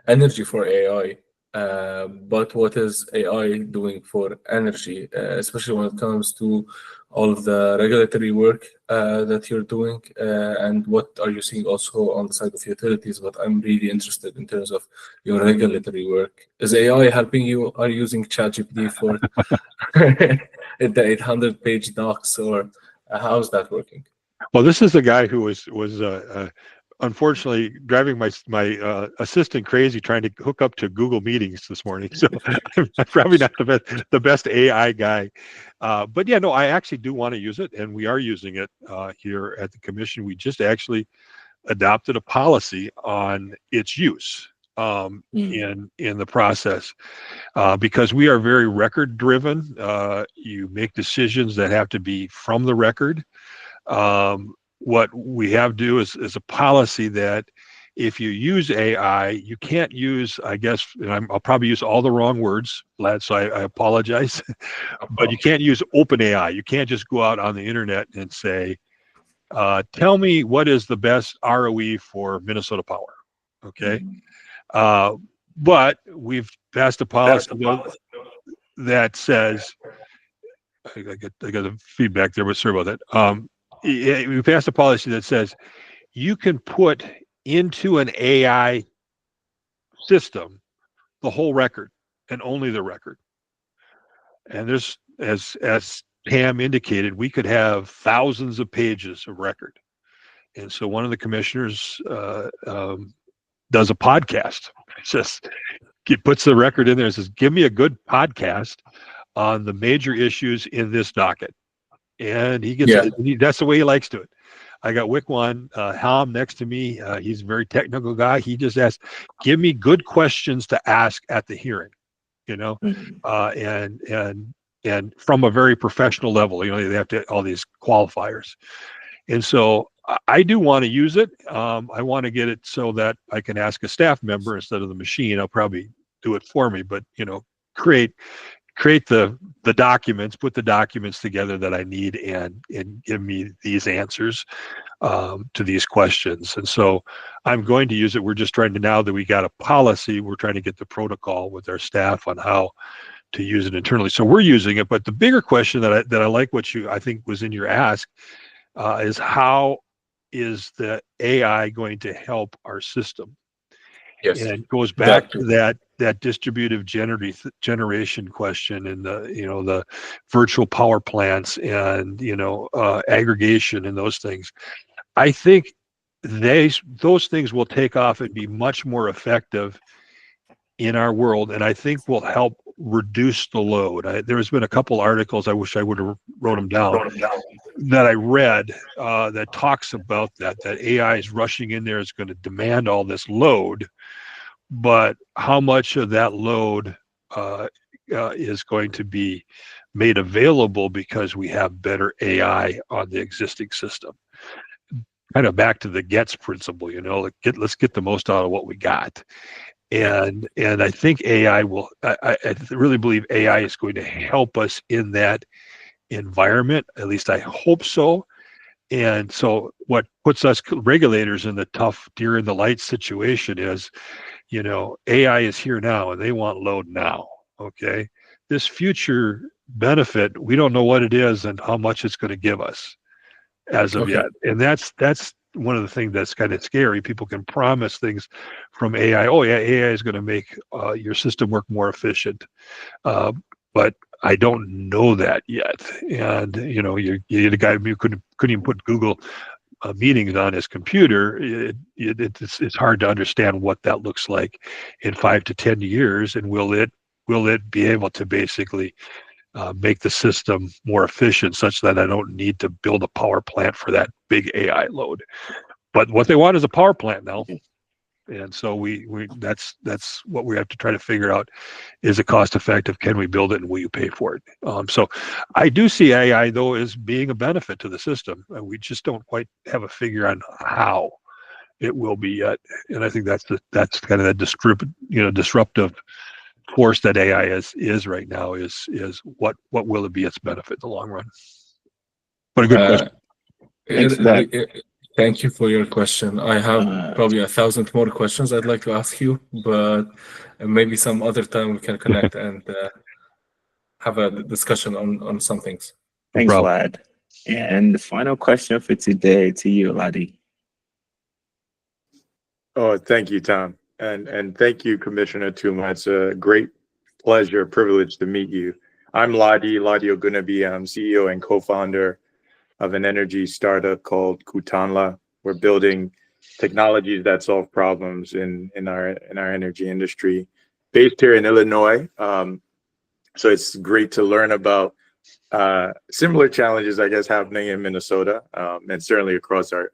energy for AI, but what is AI doing for energy, especially when it comes to all of the regulatory work that you're doing, and what are you seeing also on the side of utilities? But I'm really interested in terms of your regulatory work. Is AI helping you? Are you using ChatGPT for the 800-page docs, or how's that working? Well, this is the guy who was unfortunately driving my assistant crazy trying to hook up to Google Meetings this morning. So I'm probably not the best AI guy. But yeah, no, I actually do want to use it, and we are using it here at the commission. We just actually adopted a policy on its use in the process because we are very record driven. You make decisions that have to be from the record. What we have to do is a policy that if you use AI, you can't use, I guess, and I'll probably use all the wrong words, Vlad, so I apologize, but you can't use open AI. You can't just go out on the internet and say, tell me what is the best ROE for Minnesota Power, okay? But we've passed a policy that says, I got the feedback there, but sorry about that. We passed a policy that says you can put into an AI system the whole record and only the record. And there's, as Tam indicated, we could have thousands of pages of record. And so one of the commissioners does a podcast. It says, puts the record in there and says, give me a good podcast on the major issues in this docket. And he gets that's the way he likes to it. I got Wick one, Ham next to me. He's a very technical guy. He just asked, give me good questions to ask at the hearing, and from a very professional level, they have to all these qualifiers. And so I do want to use it. I want to get it so that I can ask a staff member instead of the machine. I'll probably do it for me, but create the documents, put the documents together that I need, and give me these answers to these questions. And so I'm going to use it. We're just trying to, now that we got a policy, we're trying to get the protocol with our staff on how to use it internally. So we're using it. But the bigger question that I like, what I think was in your ask, is how is the AI going to help our system? Yes. And it goes back to that distributive generation question, and the virtual power plants, and aggregation and those things. I think those things will take off and be much more effective in our world, and I think will help reduce the load. There's been a couple articles, I wish I would have wrote them down, that I read that talks about that AI is rushing in there, is going to demand all this load, but how much of that load is going to be made available because we have better AI on the existing system? Kind of back to the Getz principle, let's get the most out of what we got. And I think AI will, I really believe AI is going to help us in that environment. At least I hope so. And so what puts us regulators in the tough deer in the light situation is, AI is here now and they want load now. Okay. This future benefit, we don't know what it is and how much it's going to give us as of yet. And that's one of the things that's kind of scary. People can promise things from AI. Oh yeah, AI is going to make your system work more efficient. But I don't know that yet. And you the guy who couldn't even put Google meetings on his computer. It's hard to understand what that looks like in 5 to 10 years, and will it be able to basically make the system more efficient, such that I don't need to build a power plant for that big AI load. But what they want is a power plant now. And so that's what we have to try to figure out. Is it cost effective? Can we build it, and will you pay for it? So I do see AI though as being a benefit to the system. We just don't quite have a figure on how it will be yet. And I think that's kind of that disruptive force that AI is right now. Is what will it be its benefit in the long run? But a good question. Thanks for that. Thank you for your question. I have probably 1,000 more questions I'd like to ask you, but maybe some other time we can connect and have a discussion on some things. Thanks, Lad. And the final question for today to you, Ladi. Oh, thank you, Tom. And thank you, Commissioner Tuma. It's a great pleasure, privilege to meet you. I'm Ladi Ogunabi. I'm CEO and co-founder of an energy startup called Kutanla. We're building technologies that solve problems in our energy industry, based here in Illinois. So it's great to learn about similar challenges, I guess, happening in Minnesota, and certainly across the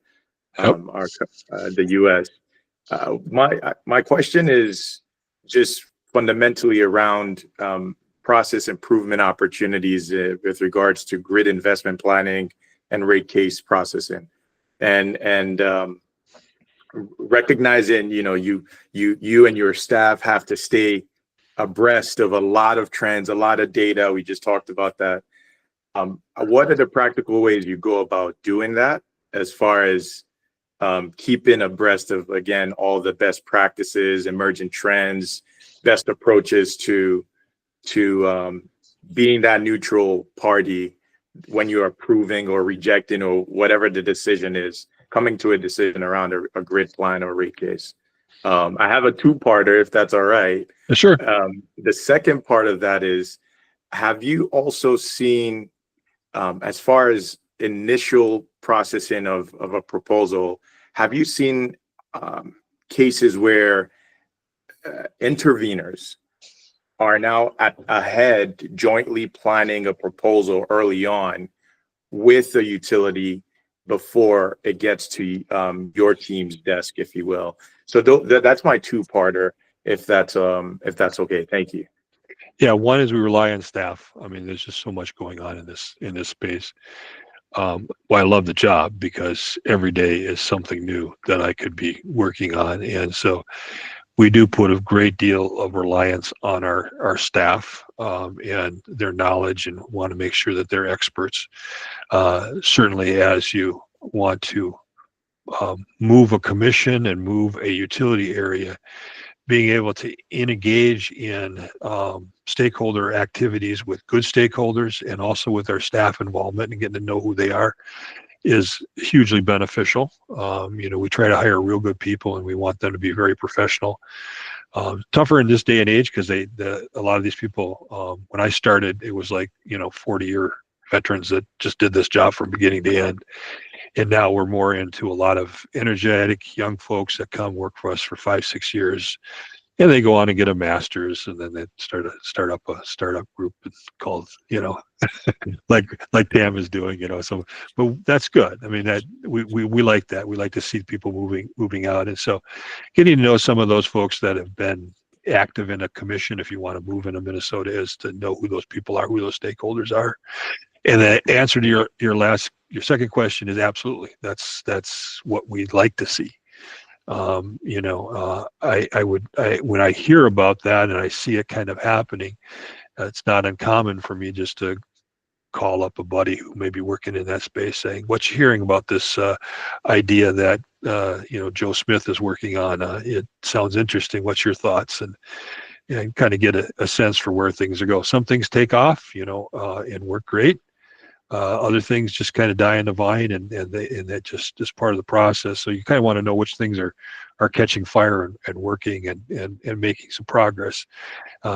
U.S. My question is just fundamentally around process improvement opportunities with regards to grid investment planning and rate case processing, and recognizing you and your staff have to stay abreast of a lot of trends, a lot of data. We just talked about that. What are the practical ways you go about doing that, as far as keeping abreast of, again, all the best practices, emerging trends, best approaches to being that neutral party when you are approving or rejecting, or whatever the decision is, coming to a decision around a grid plan or rate case? I have a two-parter, if that's all right. Sure. The second part of that is, have you also seen, as far as initial processing of a proposal, have you seen cases where interveners are now ahead jointly planning a proposal early on with the utility before it gets to your team's desk, if you will. So that's my two-parter, if that's okay. Thank you. Yeah, one is we rely on staff. I mean, there's just so much going on in this space. Well, I love the job because every day is something new that I could be working on, and so we do put a great deal of reliance on our staff and their knowledge, and want to make sure that they're experts. Certainly, as you want to move a commission and move a utility area, being able to engage in stakeholder activities with good stakeholders and also with our staff involvement and getting to know who they are is hugely beneficial. We try to hire real good people and we want them to be very professional. Tougher in this day and age because a lot of these people, when I started, it was like, 40-year veterans that just did this job from beginning to end. And now we're more into a lot of energetic young folks that come work for us for 5-6 years, and they go on and get a master's, and then they start up a startup group called, like Tam is doing, So, but that's good. I mean, that we like that. We like to see people moving out, and so getting to know some of those folks that have been active in a commission, if you want to move into Minnesota, is to know who those people are, who those stakeholders are. And the answer to your second question is absolutely. That's what we'd like to see. When I hear about that and I see it kind of happening, it's not uncommon for me just to call up a buddy who may be working in that space, saying, "What you hearing about this idea that Joe Smith is working on? It sounds interesting. What's your thoughts?" And kind of get a sense for where things are going. Some things take off, and work great. Other things just kind of die in the vine, and that just is part of the process. So you kind of want to know which things are catching fire and working and making some progress,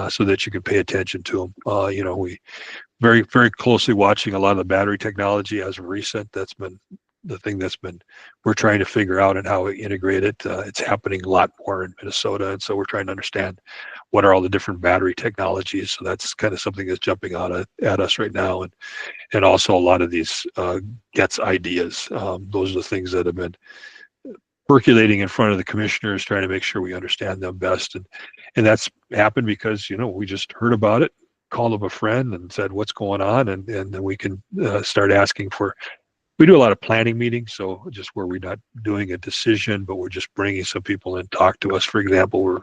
so that you can pay attention to them. We very, very closely watching a lot of the battery technology as of recent. That's been the thing we're trying to figure out and how we integrate it. It's happening a lot more in Minnesota, and so we're trying to understand what are all the different battery technologies. So that's kind of something that's jumping out at us right now, and also a lot of these gets ideas. Those are the things that have been percolating in front of the commissioners, trying to make sure we understand them best, and that's happened because we just heard about it, called up a friend and said what's going on, and then we can start asking for. We do a lot of planning meetings, so just where we're not doing a decision, but we're just bringing some people in, talk to us. For example, we're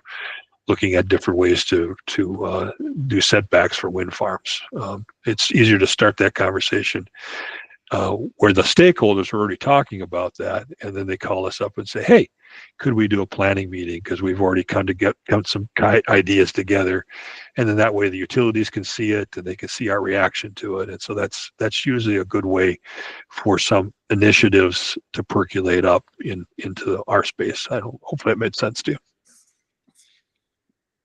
looking at different ways to do setbacks for wind farms. It's easier to start that conversation where the stakeholders are already talking about that, and then they call us up and say, "Hey, could we do a planning meeting? Because we've already come some ideas together," and then that way the utilities can see it and they can see our reaction to it. And so that's usually a good way for some initiatives to percolate up into our space. Hopefully that made sense to you.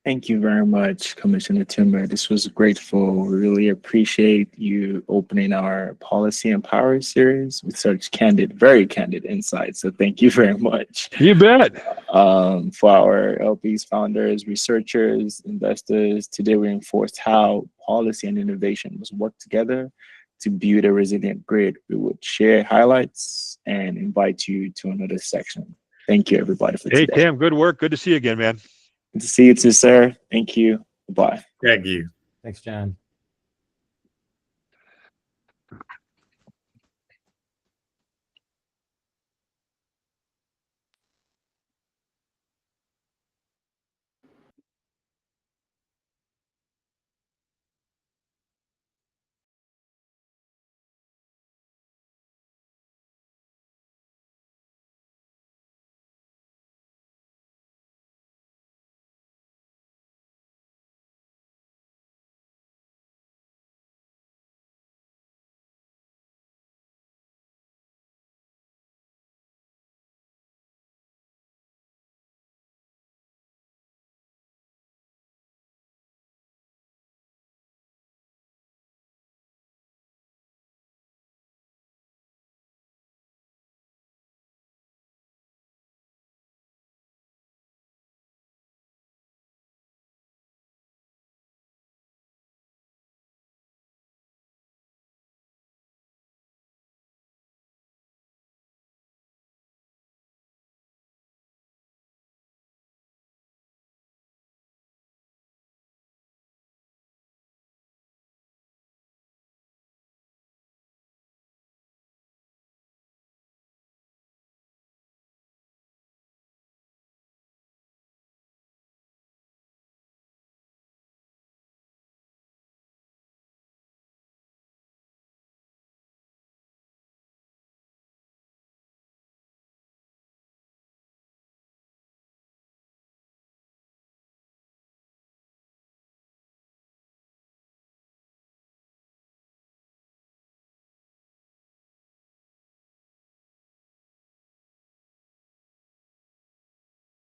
Thank you very much, Commissioner Tuma. This was grateful. We really appreciate you opening our Policy and Power series with such very candid insights. So thank you very much. You bet. For our LPs, founders, researchers, investors, today we reinforced how policy and innovation must work together to build a resilient grid. We would share highlights and invite you to another section. Thank you, everybody, for today. Hey, Tam, good work. Good to see you again, man. Good to see you too, sir. Thank you. Bye. Thank you. Thanks, John.